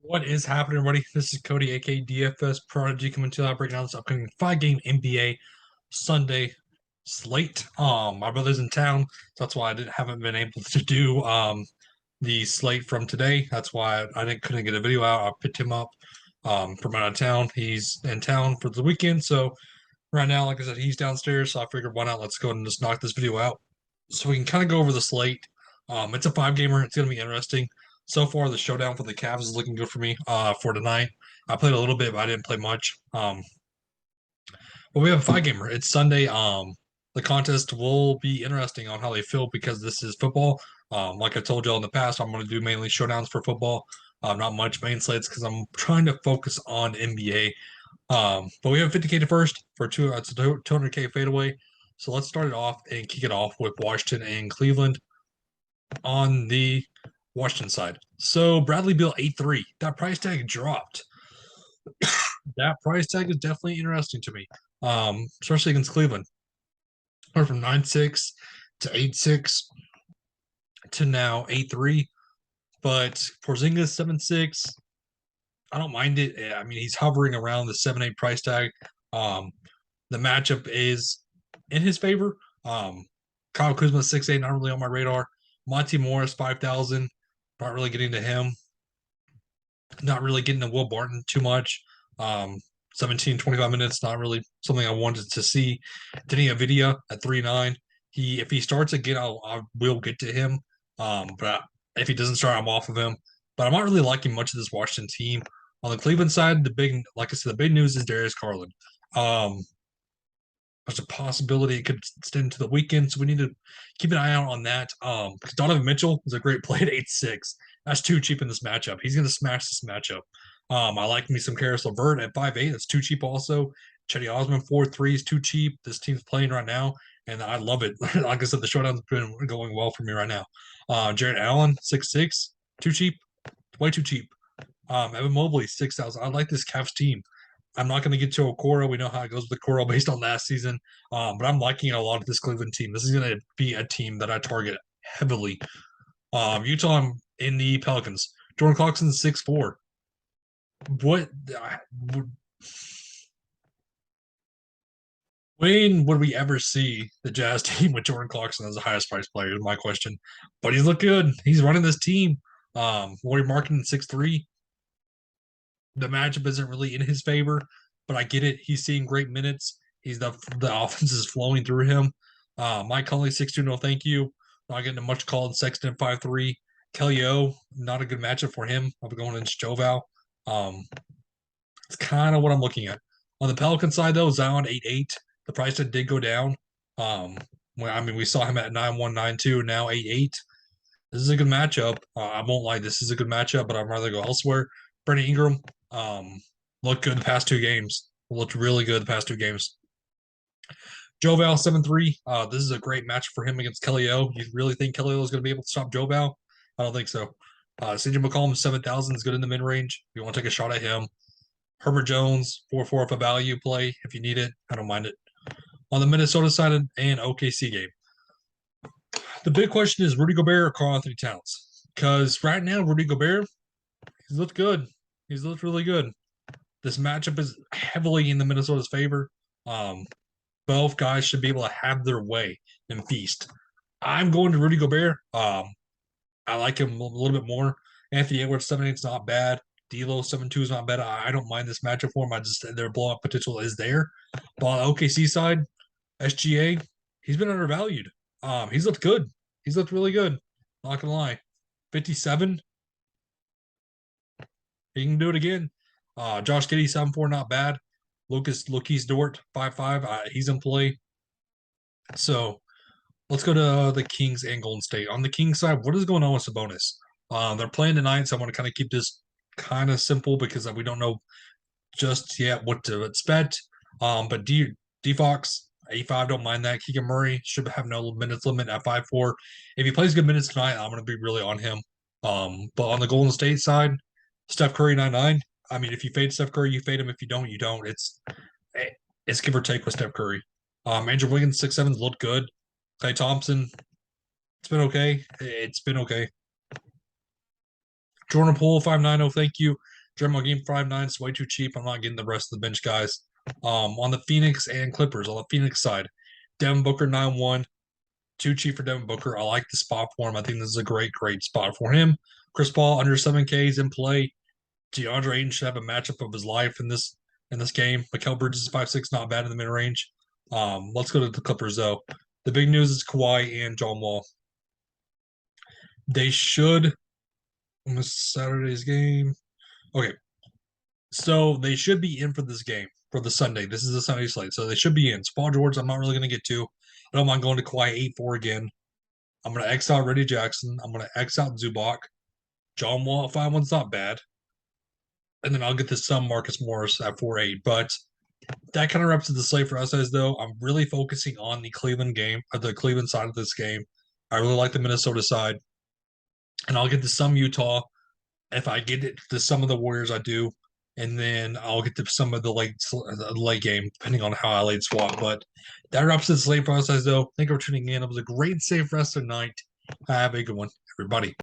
What is happening, everybody? This is Cody, aka DFS Prodigy, coming to you breaking down this upcoming 5-game NBA Sunday slate. My brother's in town, so that's why haven't been able to do the slate from today. That's why I couldn't get a video out. I picked him up from out of town. He's in town for the weekend, so right now, like I said, he's downstairs. So I figured, why not? Let's go and just knock this video out, so we can kind of go over the slate. It's a 5-gamer. It's going to be interesting. So far, the showdown for the Cavs is looking good for me for tonight. I played a little bit, but I didn't play much. But we have a 5-gamer. It's Sunday. The contest will be interesting on how they feel because this is football. Like I told y'all in the past, I'm going to do mainly showdowns for football. Not much main slates because I'm trying to focus on NBA. But we have 50K to first for it's a 200K fadeaway. So let's start it off and kick it off with Washington and Cleveland on the Washington side. So Bradley Beal 8-3. That price tag dropped. That price tag is definitely interesting to me, especially against Cleveland. Went from 9-6 to 8-6 to now 8-3. But Porzingis 7-6. I don't mind it. I mean, he's hovering around the 7-8 price tag. The matchup is in his favor. Kyle Kuzma 6'8", not really on my radar. Monty Morris 5,000, not really getting to him. Not really getting to Will Barton too much. 17, 25 minutes, not really something I wanted to see. Denny Avidia at 3.9. If he starts again, I will get to him. But if he doesn't start, I'm off of him. But I'm not really liking much of this Washington team. On the Cleveland side, like I said, the big news is Darius Garland. There's a possibility it could extend to the weekend, so we need to keep an eye out on that. Because Donovan Mitchell is a great play at 8-6. That's too cheap in this matchup. He's going to smash this matchup. I like me some Karis LeVert at 5'8". That's too cheap also. Chetty Osman 4-3 is too cheap. This team's playing right now, and I love it. Like I said, the showdown's been going well for me right now. Jarrett Allen 6'6", too cheap, way too cheap. Evan Mobley 6,000. I like this Cavs team. I'm not going to get to Okoro. We know how it goes with Okoro based on last season. But I'm liking a lot of this Cleveland team. This is going to be a team that I target heavily. Utah, I'm in the Pelicans. Jordan Clarkson 6'4". What? When would we ever see the Jazz team with Jordan Clarkson as the highest priced player? Is my question. But he's looked good. He's running this team. Laurie Marketing 6'3". The matchup isn't really in his favor, but I get it. He's seeing great minutes. The offense is flowing through him. Mike Conley 6'2", no thank you. Not getting much call in Sexton 5'3". Kelly O, not a good matchup for him. I'll be going into Joval. It's kind of what I'm looking at. On the Pelican side, though, Zion 8'8". The price tag did go down. We saw him at 9-1, 9-2, now 8'8". This is a good matchup. I won't lie, this is a good matchup, but I'd rather go elsewhere. Brandon Ingram, looked good the past 2 games. Looked really good the past 2 games. Joval 7-3. This is a great match for him against Kelly O. You really think Kelly O is going to be able to stop Joval? I don't think so. CJ McCollum 7,000 is good in the mid range. If you want to take a shot at him. Herbert Jones 4-4 if a value play if you need it. I don't mind it. On the Minnesota side and OKC game, the big question is Rudy Gobert or Karl-Anthony Towns? Because right now, Rudy Gobert, he's looked good. He's looked really good. This matchup is heavily in the Minnesota's favor. Both guys should be able to have their way and feast. I'm going to Rudy Gobert. I like him a little bit more. Anthony Edwards 7'8" is not bad. D'Lo 7'2" is not bad. I don't mind this matchup for him. Their blowout potential is there. But on the OKC side, SGA, he's been undervalued. He's looked good. He's looked really good. Not gonna lie. 57. He can do it again. Josh Giddey 7'4", not bad. Lucas Dort 5'5". He's in play. So let's go to the Kings and Golden State. On the Kings side, what is going on with Sabonis? They're playing tonight, so I want to kind of keep this kind of simple because we don't know just yet what to expect. But D-Fox 85, don't mind that. Keegan Murray should have no minutes limit at 5'4". If he plays good minutes tonight, I'm going to be really on him. But on the Golden State side, Steph Curry 9'9". I mean, if you fade Steph Curry, you fade him. If you don't, you don't. It's give or take with Steph Curry. Andrew Wiggins 6'7" looked good. Klay Thompson, it's been okay. It's been okay. Jordan Poole 5'9", thank you. Draymond Green 5'9" is way too cheap. I'm not getting the rest of the bench guys. On the Phoenix and Clippers, on the Phoenix side, Devin Booker 9-1. Too cheap for Devin Booker. I like the spot for him. I think this is a great spot for him. Chris Paul under 7K is in play. DeAndre Ayton should have a matchup of his life in this game. Mikal Bridges is 5'6", not bad in the mid range. Let's go to the Clippers though. The big news is Kawhi and John Wall. They should. Saturday's game. Okay, so they should be in for this game for the Sunday. This is the Sunday slate, so they should be in. Paul George, I'm not really going to get to. I don't mind going to Kawhi 8-4 again. I'm going to X out Reggie Jackson. I'm going to X out Zubac. John Wall at 5-1's not bad. And then I'll get this some Marcus Morris at 4-8. But that kind of wraps up the slate for us, as though I'm really focusing on the Cleveland game, or the Cleveland side of this game. I really like the Minnesota side. And I'll get to some Utah. If I get it to some of the Warriors, I do. And then I'll get to some of the late game, depending on how I late swap. But that wraps up the slate process, though. Thank you for tuning in. It was a great, safe rest of the night. Have a good one, everybody.